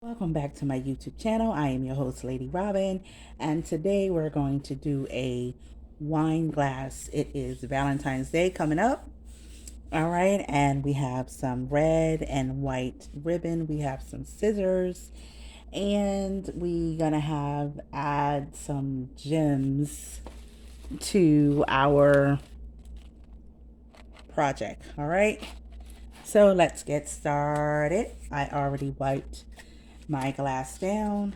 Welcome back to my YouTube channel. I am your host, Lady Robin, and today we're going to do a wine glass. It is Valentine's Day coming up. All right, and we have some red and white ribbon. We have some scissors, and we're gonna add some gems to our project. All right, so let's get started. I already wiped my glass down.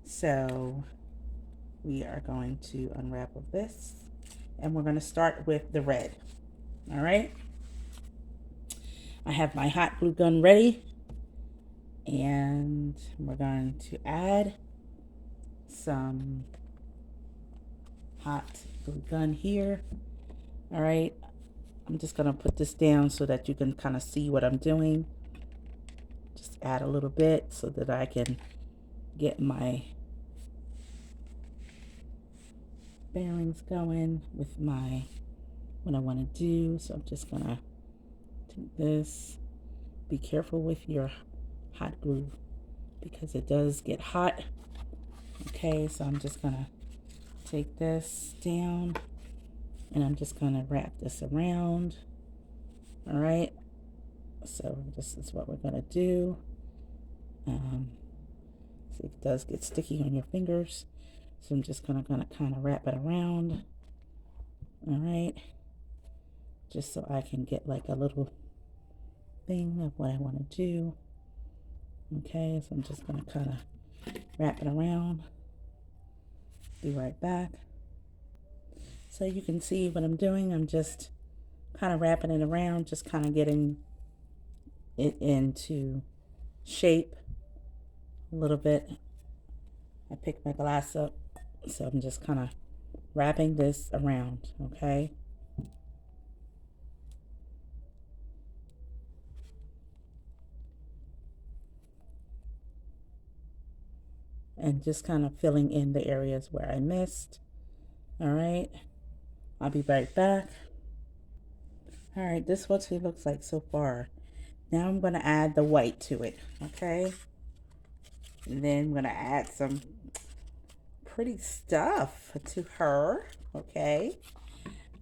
So we are going to unravel this and we're going to start with the red. All right. I have my hot glue gun ready and we're going to add some hot glue gun here. All right. I'm just going to put this down so that you can kind of see what I'm doing. Just add a little bit so that I can get my bearings going with my what I want to do. So I'm just gonna take this. Be careful with your hot glue because it does get hot. Okay, so I'm just gonna take this down and I'm just gonna wrap this around. All right, so this is what we're gonna do. See, it does get sticky on your fingers, so I'm just gonna kind of wrap it around. All right, just so I can get like a little thing of what I want to do. Okay, so I'm just gonna kind of wrap it around. Be right back. So you can see what I'm doing. I'm just kind of wrapping it around, just kind of getting it into shape a little bit. I picked my glass up, so I'm just kind of wrapping this around, okay? And just kind of filling in the areas where I missed. All right, I'll be right back. All right, this is what she looks like so far. Now I'm going to add the white to it, okay? And then I'm going to add some pretty stuff to her, okay?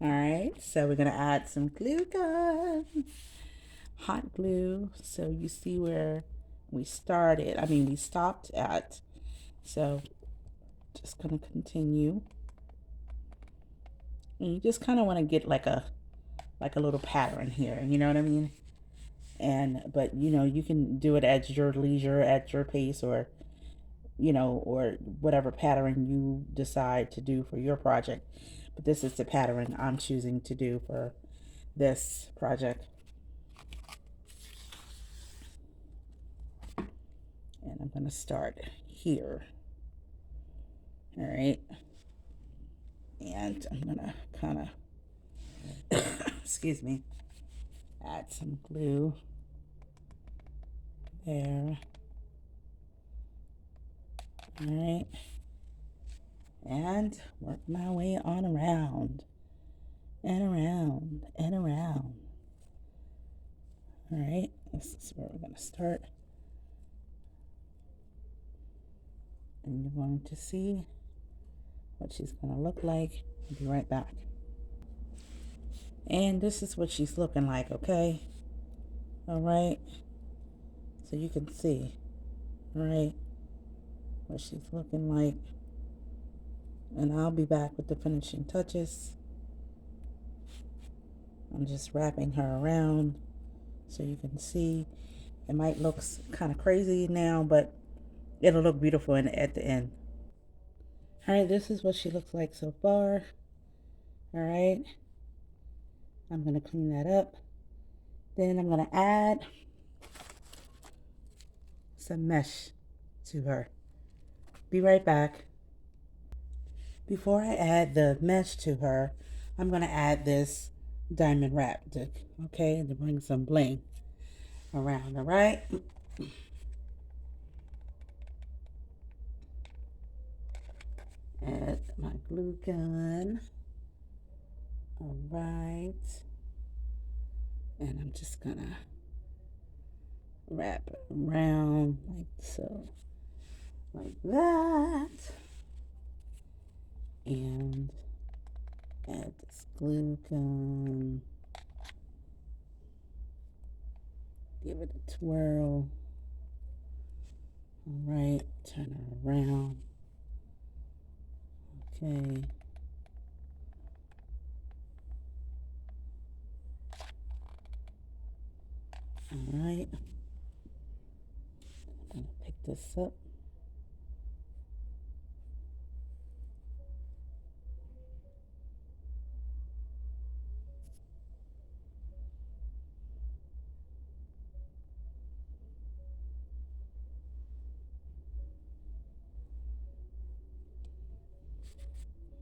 All right, so we're going to add some glue gun, hot glue. So you see where we stopped at. So just going to continue. And you just kind of want to get like a little pattern here, you know what I mean? But you can do it at your leisure, at your pace, or or whatever pattern you decide to do for your project. But this is the pattern I'm choosing to do for this project. And I'm going to start here. All right. And I'm going to kind of, excuse me, add some glue there. All right. And work my way on around and around and around. All right. This is where we're going to start. And you're going to see what she's going to look like. I'll be right back. And this is what she's looking like, okay? All right. So you can see, all right, what she's looking like. And I'll be back with the finishing touches. I'm just wrapping her around so you can see. It might look kind of crazy now, but it'll look beautiful at the end. All right, this is what she looks like so far. All right, I'm gonna clean that up. Then I'm gonna add some mesh to her. Be right back. Before I add the mesh to her, I'm gonna add this diamond wrap, okay, to bring some bling around, all right? Add my glue gun. All right. And I'm just gonna wrap it around like so, like that, and add this glue gun, give it a twirl. All right, turn it around. Okay. All right. I'm gonna pick this up.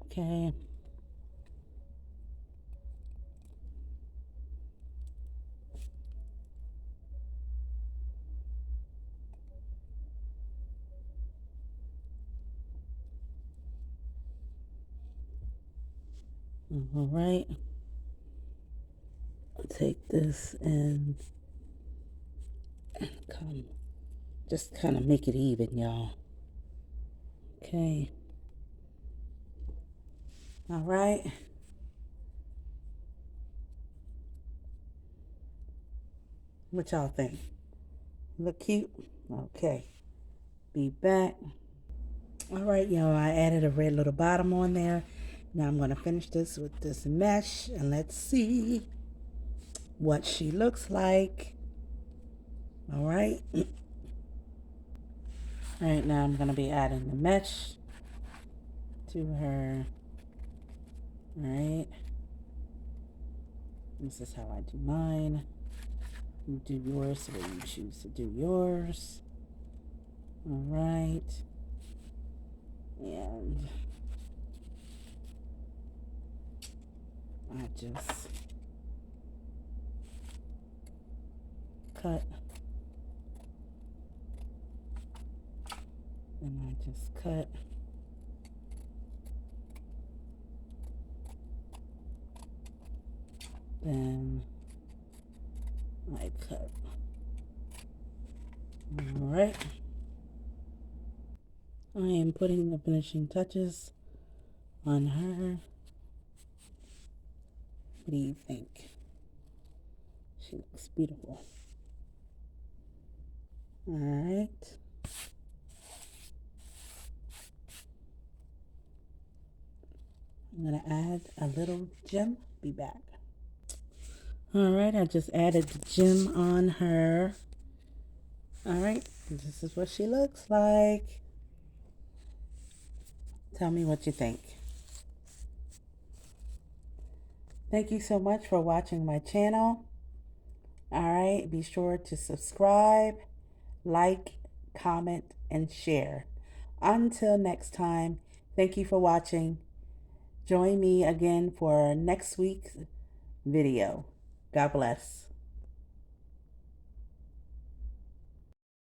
Okay. All right. I'll take this and come, just kind of make it even, y'all. Okay. All right. What y'all think? Look cute? Okay. Be back. All right, y'all. I added a red little bottom on there. Now I'm going to finish this with this mesh, and let's see what she looks like. All right. All right, now I'm going to be adding the mesh to her. All right. This is how I do mine. You do yours the way you choose to do yours. All right. And I just cut. And I just cut. Then I cut. All right. I am putting the finishing touches on her. What do you think? She looks beautiful. All right. I'm gonna add a little gem. Be back. All right, I just added the gem on her. All right, this is what she looks like. Tell me what you think. Thank you so much for watching my channel. All right, be sure to subscribe, like, comment, and share. Until next time, thank you for watching. Join me again for next week's video. God bless.